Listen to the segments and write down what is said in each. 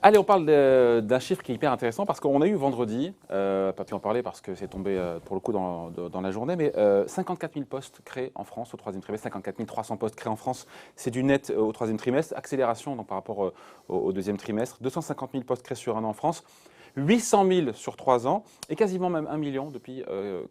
Allez, on parle d'un chiffre qui est hyper intéressant parce qu'on a eu vendredi, pas pu en parler parce que c'est tombé pour le coup dans la journée, mais 54 000 postes créés en France au troisième trimestre, 54 300 postes créés en France, c'est du net au troisième trimestre, accélération donc, par rapport au deuxième trimestre, 250 000 postes créés sur un an en France, 800 000 sur 3 ans et quasiment même 1 million depuis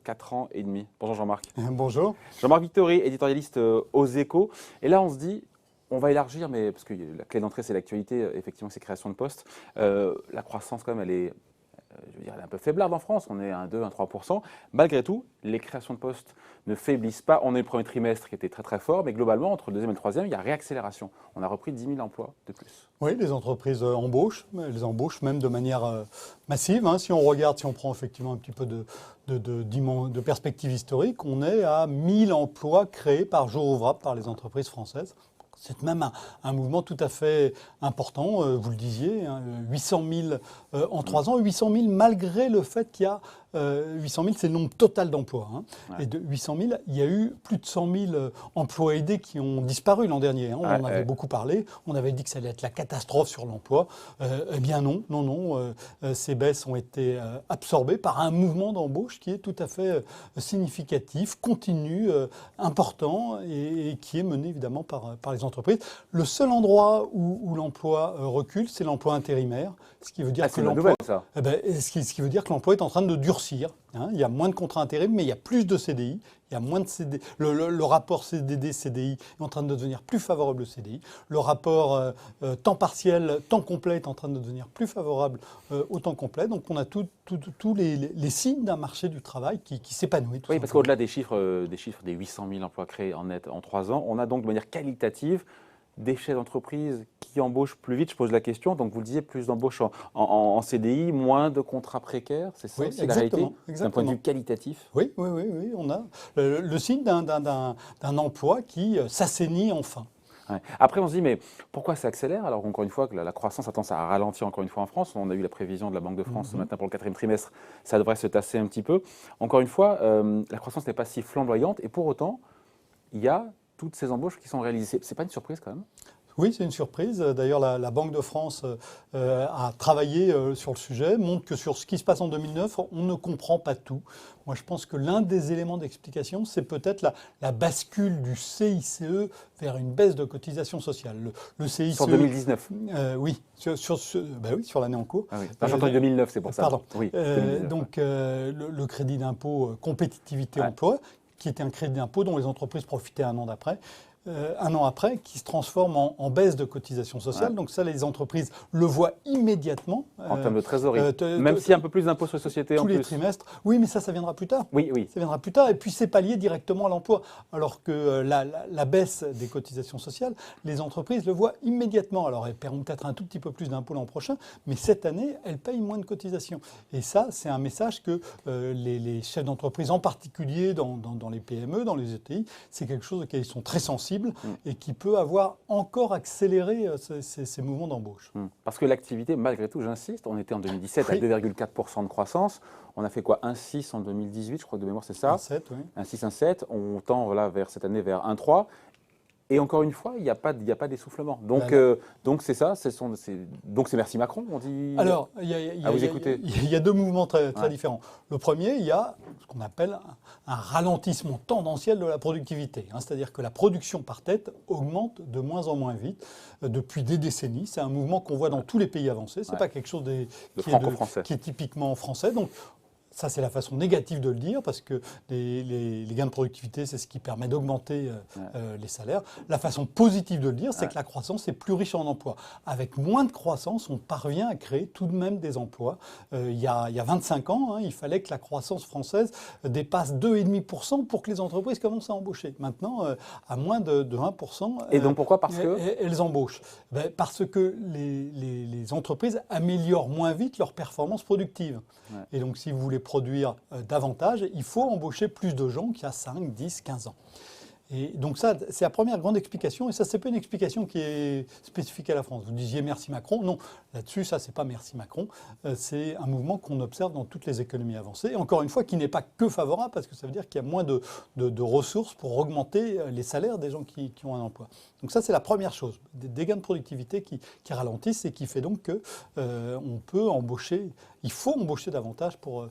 4 ans et demi. Bonjour Jean-Marc. Bonjour. Jean-Marc Victory, éditorialiste aux Échos, et là on se dit, on va élargir, mais parce que la clé d'entrée, c'est l'actualité, effectivement, c'est création de postes. La croissance, quand même, elle est, elle est un peu faiblarde en France. On est à 2, 3%. Malgré tout, les créations de postes ne faiblissent pas. On a eu le premier trimestre qui était très, très fort, mais globalement, entre le deuxième et le troisième, il y a réaccélération. On a repris 10 000 emplois de plus. Oui, les entreprises embauchent. Elles embauchent même de manière massive. Si on regarde, si on prend effectivement un petit peu de perspective historique, on est à 1000 emplois créés par jour ouvrable par les entreprises françaises. C'est même un mouvement tout à fait important, vous le disiez, 800 000 en 3 ans, 800 000 malgré le fait qu'il y a 800 000, c'est le nombre total d'emplois. Ouais. Et de 800 000, il y a eu plus de 100 000 emplois aidés qui ont disparu l'an dernier. On en avait beaucoup parlé, on avait dit que ça allait être la catastrophe sur l'emploi. Eh bien non, ces baisses ont été absorbées par un mouvement d'embauche qui est tout à fait significatif, continu, important et qui est mené évidemment par les entreprises. Le seul endroit où l'emploi recule, c'est l'emploi intérimaire, ce qui veut dire que l'emploi, ce qui veut dire que l'emploi est en train de durcir. Il y a moins de contrats intérim, mais il y a plus de CDI. Il y a moins de CDI. Le rapport CDD-CDI est en train de devenir plus favorable au CDI. Le rapport temps partiel, temps complet est en train de devenir plus favorable au temps complet. Donc on a tous les signes d'un marché du travail qui s'épanouit. Oui, parce qu'au-delà des chiffres des 800 000 emplois créés en net en 3 ans, on a donc de manière qualitative des chefs d'entreprise qui embauchent plus vite. Je pose la question. Donc, vous le disiez, plus d'embauches en CDI, moins de contrats précaires. C'est ça aussi la réalité d'un point de vue qualitatif. Oui. On a le signe d'un emploi qui s'assainit enfin. Ouais. Après, on se dit, mais pourquoi ça accélère? Alors, encore une fois, que la croissance a tendance à ralentir encore une fois en France. On a eu la prévision de la Banque de France ce matin pour le 4e trimestre. Ça devrait se tasser un petit peu. Encore une fois, la croissance n'est pas si flamboyante. Et pour autant, il y a toutes ces embauches qui sont réalisées. Ce n'est pas une surprise quand même? Oui, c'est une surprise. D'ailleurs, la Banque de France a travaillé sur le sujet, montre que sur ce qui se passe en 2009, on ne comprend pas tout. Moi, je pense que l'un des éléments d'explication, c'est peut-être la bascule du CICE vers une baisse de cotisation sociale. Le CICE, sur 2019 oui, sur l'année en cours. Ah oui. J'ai entendu 2009, c'est pour ça. Pardon. Oui, donc, le crédit d'impôt compétitivité emploi, qui était un crédit d'impôt dont les entreprises profitaient un an après, qui se transforme en baisse de cotisation sociale. Donc ça, les entreprises le voient immédiatement. En termes de trésorerie. Même s'il y a un peu plus d'impôts sur les sociétés en plus. Tous les trimestres. Oui, mais ça viendra plus tard. Oui. Ça viendra plus tard. Et puis, c'est pas lié directement à l'emploi. Alors que la baisse des cotisations sociales, les entreprises le voient immédiatement. Alors, elles paieront peut-être un tout petit peu plus d'impôts l'an prochain, mais cette année, elles payent moins de cotisations. Et ça, c'est un message que les chefs d'entreprise, en particulier dans les PME, dans les ETI, c'est quelque chose auquel ils sont très sensibles et qui peut avoir encore accéléré ces mouvements d'embauche. Parce que l'activité, malgré tout, j'insiste, on était en 2017 à 2,4% de croissance. On a fait quoi? 1,6 en 2018, je crois que de mémoire c'est ça. 1,7, oui. 1,6, 1,7. On tend vers cette année vers 1,3. Et encore une fois, il n'y a pas d'essoufflement. Donc c'est ça, donc c'est merci Macron, on dit. Alors, il y a deux mouvements très différents. Le premier, il y a ce qu'on appelle un ralentissement tendanciel de la productivité. C'est-à-dire que la production par tête augmente de moins en moins vite depuis des décennies. C'est un mouvement qu'on voit dans tous les pays avancés. Ce n'est pas quelque chose qui est typiquement français. Donc, ça, c'est la façon négative de le dire, parce que les gains de productivité, c'est ce qui permet d'augmenter les salaires. La façon positive de le dire, c'est que la croissance est plus riche en emplois. Avec moins de croissance, on parvient à créer tout de même des emplois. Il y a 25 ans, il fallait que la croissance française dépasse 2,5% pour que les entreprises commencent à embaucher. Maintenant, à moins de 1%, et donc pourquoi? Parce que elles embauchent. Parce que les entreprises améliorent moins vite leur performance productive. Et donc, si vous voulez produire davantage, il faut embaucher plus de gens qu'il y a 5, 10, 15 ans. Et donc ça, c'est la première grande explication. Et ça, c'est pas une explication qui est spécifique à la France. Vous disiez merci Macron. Non, là-dessus, ça, c'est pas merci Macron. C'est un mouvement qu'on observe dans toutes les économies avancées. Et encore une fois, qui n'est pas que favorable, parce que ça veut dire qu'il y a moins de ressources pour augmenter les salaires des gens qui ont un emploi. Donc ça, c'est la première chose. Des gains de productivité qui ralentissent et qui fait donc que on peut embaucher. Il faut embaucher davantage pour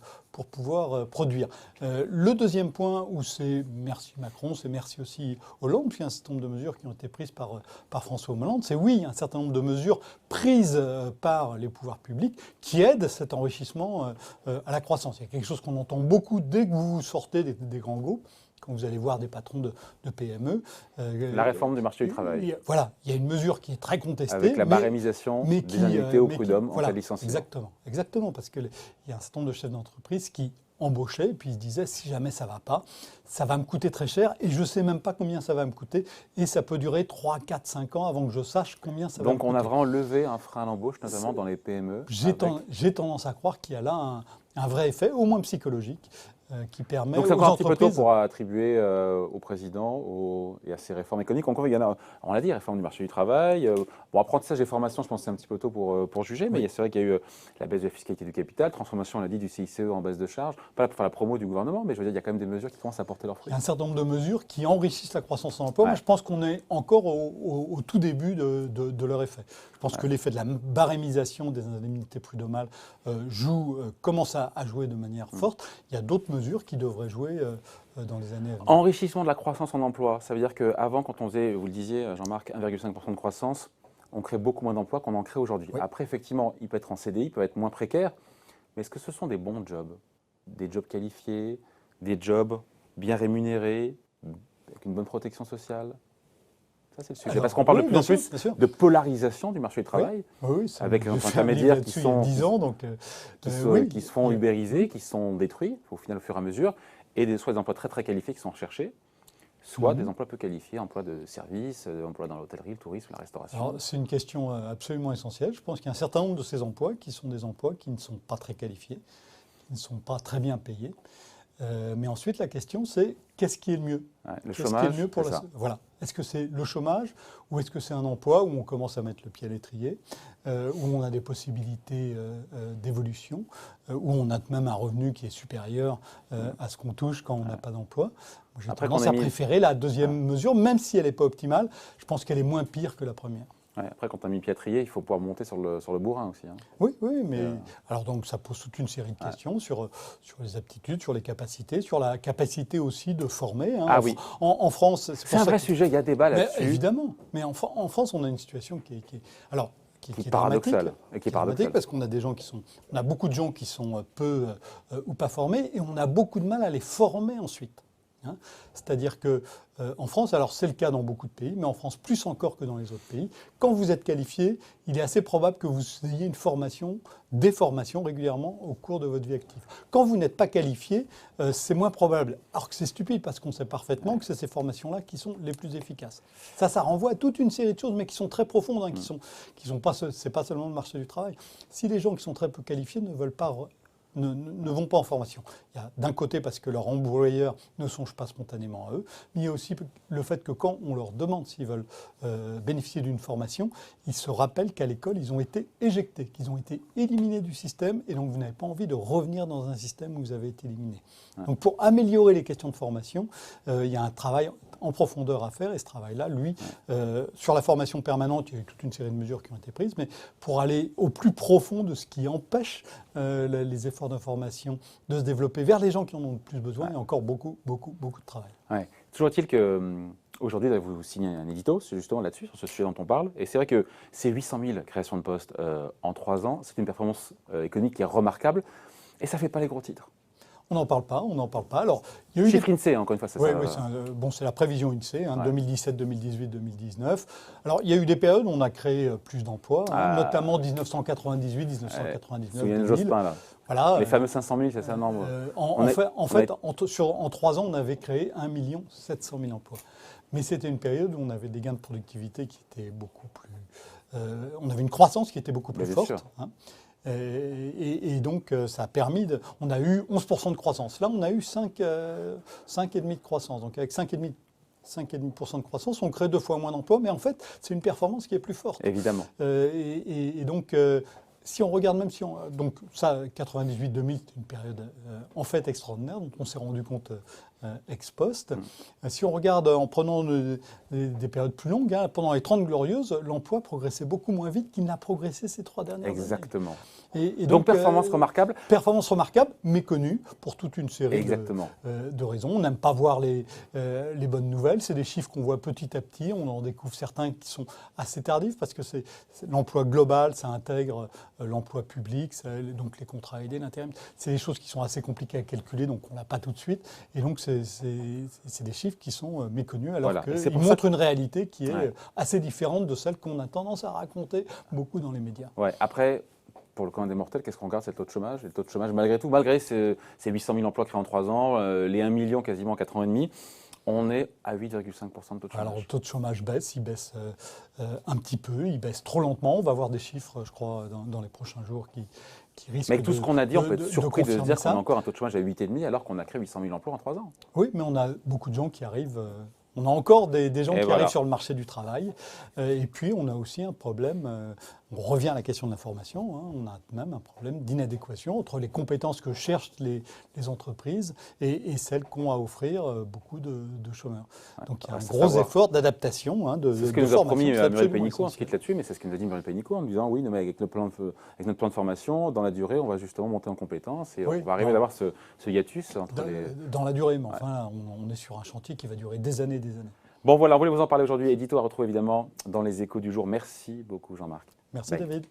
pouvoir produire. Le deuxième point où c'est merci Macron, c'est merci aussi Hollande, puis il y a un certain nombre de mesures qui ont été prises par François Hollande, c'est oui, un certain nombre de mesures prises par les pouvoirs publics qui aident cet enrichissement à la croissance. Il y a quelque chose qu'on entend beaucoup dès que vous sortez des grands groupes. Quand vous allez voir des patrons de PME. La réforme du marché du travail. Voilà, il y a une mesure qui est très contestée. Avec la barémisation des indemnités au prud'homme en cas de licenciement. Exactement, parce qu'il y a un certain nombre de chefs d'entreprise qui embauchaient et puis ils se disaient si jamais ça ne va pas, ça va me coûter très cher et je ne sais même pas combien ça va me coûter et ça peut durer 3, 4, 5 ans avant que je sache combien ça va me coûter. Donc on a vraiment levé un frein à l'embauche, notamment dans les PME. J'ai tendance à croire qu'il y a là un vrai effet, au moins psychologique, qui permet donc c'est aux encore un petit peu tôt entreprises... pour attribuer au président et à ces réformes économiques. Encore, il y en a, on l'a dit, réforme du marché du travail. Bon, apprentissage et formation, je pense que c'est un petit peu tôt pour juger, mais c'est vrai qu'il y a eu la baisse de la fiscalité du capital, transformation, on l'a dit, du CICE en baisse de charges. Pas là pour faire la promo du gouvernement, mais je veux dire, il y a quand même des mesures qui commencent à porter leurs fruits. Il y a un certain nombre de mesures qui enrichissent la croissance en emploi. Ouais. Moi, je pense qu'on est encore au tout début de leur effet. Je pense que l'effet de la barémisation des indemnités prud'homales commence à jouer de manière forte. Il y a d'autres mesures qui devraient jouer dans les années à venir. Enrichissement de la croissance en emploi, ça veut dire qu'avant, quand on faisait, vous le disiez, Jean-Marc, 1,5% de croissance, on crée beaucoup moins d'emplois qu'on en crée aujourd'hui. Oui. Après, effectivement, il peut être en CDI, il peut être moins précaire, mais est-ce que ce sont des bons jobs? Des jobs qualifiés, des jobs bien rémunérés, avec une bonne protection sociale? Ça, c'est le sujet. Parce qu'on parle de plus en plus de polarisation du marché du travail, avec des intermédiaires qui sont 10 ans, donc, qui se font ubériser, qui sont détruits au final au fur et à mesure, et soit des emplois très très qualifiés qui sont recherchés, soit des emplois peu qualifiés, emplois de services, emplois dans l'hôtellerie, le tourisme, la restauration. C'est une question absolument essentielle. Je pense qu'il y a un certain nombre de ces emplois qui sont des emplois qui ne sont pas très qualifiés, qui ne sont pas très bien payés. Mais ensuite, la question, c'est qu'est-ce qui est le mieux? Le chômage, qui est le mieux pour Voilà. Est-ce que c'est le chômage ou est-ce que c'est un emploi où on commence à mettre le pied à l'étrier, où on a des possibilités d'évolution, où on a même un revenu qui est supérieur à ce qu'on touche quand on n'a pas d'emploi? J'ai tendance à préférer la deuxième mesure, même si elle n'est pas optimale. Je pense qu'elle est moins pire que la première. Ouais, après, quand on a mis le pied à trier, il faut pouvoir monter sur le bourrin aussi. Hein. Oui, mais alors donc ça pose toute une série de questions sur les aptitudes, sur les capacités, sur la capacité aussi de former. Hein. Oui. En France, c'est un vrai sujet. Il y a débat là-dessus. Évidemment, mais en France, on a une situation qui est paradoxale. Qui est dramatique parce qu'on a des gens on a beaucoup de gens qui sont peu ou pas formés et on a beaucoup de mal à les former ensuite. Hein. C'est-à-dire qu'en France, alors c'est le cas dans beaucoup de pays, mais en France plus encore que dans les autres pays, quand vous êtes qualifié, il est assez probable que vous ayez une formation, des formations régulièrement au cours de votre vie active. Quand vous n'êtes pas qualifié, c'est moins probable. Alors que c'est stupide parce qu'on sait parfaitement que c'est ces formations-là qui sont les plus efficaces. Ça renvoie à toute une série de choses, mais qui sont très profondes, hein, qui sont pas, c'est pas seulement le marché du travail. Si les gens qui sont très peu qualifiés ne veulent pas ne vont pas en formation. Il y a d'un côté parce que leur employeur ne songe pas spontanément à eux, mais il y a aussi le fait que quand on leur demande s'ils veulent bénéficier d'une formation, ils se rappellent qu'à l'école, ils ont été éjectés, qu'ils ont été éliminés du système, et donc vous n'avez pas envie de revenir dans un système où vous avez été éliminé. Ouais. Donc pour améliorer les questions de formation, il y a un travail en profondeur à faire, et ce travail-là, lui, sur la formation permanente, il y a eu toute une série de mesures qui ont été prises, mais pour aller au plus profond de ce qui empêche les efforts de formation de se développer vers les gens qui en ont le plus besoin, il y a encore beaucoup de travail. Ouais. Toujours est-il qu'aujourd'hui, vous signez un édito justement là-dessus, sur ce sujet dont on parle, et c'est vrai que ces 800 000 créations de postes en 3 ans, c'est une performance économique qui est remarquable, et ça ne fait pas les gros titres. On n'en parle pas. Alors, il y a eu chiffre INSEE, encore une fois, c'est ça. Oui, c'est la prévision INSEE, 2017, 2018, 2019. Alors, il y a eu des périodes où on a créé plus d'emplois, notamment 1998, 1999, 2000. Jospin, là. Voilà, les fameux 500 000, c'est ça, non? En fait, en 3 ans, on avait créé 1 700 000 emplois. Mais c'était une période où on avait des gains de productivité qui étaient beaucoup plus... on avait une croissance qui était beaucoup plus forte. Et donc, ça a permis on a eu 11% de croissance. Là, on a eu 5,5% de croissance. Donc, avec 5,5% 5,5% de croissance, on crée 2 fois moins d'emplois, mais en fait, c'est une performance qui est plus forte. Évidemment. Et donc, si on regarde même si on... Donc ça, 98-2000, c'est une période en fait extraordinaire, dont on s'est rendu compte ex post. Si on regarde en prenant des périodes plus longues, pendant les 30 glorieuses, l'emploi progressait beaucoup moins vite qu'il n'a progressé ces 3 dernières années. Exactement. Et donc performance remarquable. Performance remarquable, méconnue pour toute une série de raisons. On n'aime pas voir les bonnes nouvelles. C'est des chiffres qu'on voit petit à petit. On en découvre certains qui sont assez tardifs parce que c'est l'emploi global, ça intègre l'emploi public, donc les contrats aidés, l'intérim. C'est des choses qui sont assez compliquées à calculer, donc on l'a pas tout de suite. Et donc c'est des chiffres qui sont méconnus alors qu'ils montrent une réalité qui est assez différente de celle qu'on a tendance à raconter beaucoup dans les médias. Ouais. Après, pour le commun des mortels, qu'est-ce qu'on regarde? C'est le taux de chômage. Et le taux de chômage, malgré tout, malgré ces 800 000 emplois créés en 3 ans, les 1 million quasiment en 4 ans et demi, on est à 8,5% de taux de chômage. Alors le taux de chômage baisse, il baisse un petit peu, il baisse trop lentement. On va voir des chiffres, je crois, dans les prochains jours qui risquent Mais avec tout ce qu'on a dit, on peut être surpris de se dire qu'on a encore un taux de chômage à 8,5 alors qu'on a créé 800 000 emplois en 3 ans. Oui, mais on a beaucoup de gens qui arrivent... On a encore des gens qui arrivent sur le marché du travail. Et puis, on a aussi un problème, on revient à la question de l'information, on a même un problème d'inadéquation entre les compétences que cherchent les entreprises et celles qu'ont à offrir beaucoup de chômeurs. Donc, il y a un gros effort d'adaptation. C'est ce que nous a promis Muriel Pénicaud, on se quitte là-dessus, mais c'est ce que nous a dit Muriel Pénicaud en disant oui, mais avec notre plan de formation, dans la durée, on va justement monter en compétences et on va arriver à avoir ce hiatus entre les... Dans la durée, mais enfin, on est sur un chantier qui va durer des années. Bon voilà, on voulait vous en parler aujourd'hui. Édito à retrouver évidemment dans les échos du jour. Merci beaucoup Jean-Marc. Merci David.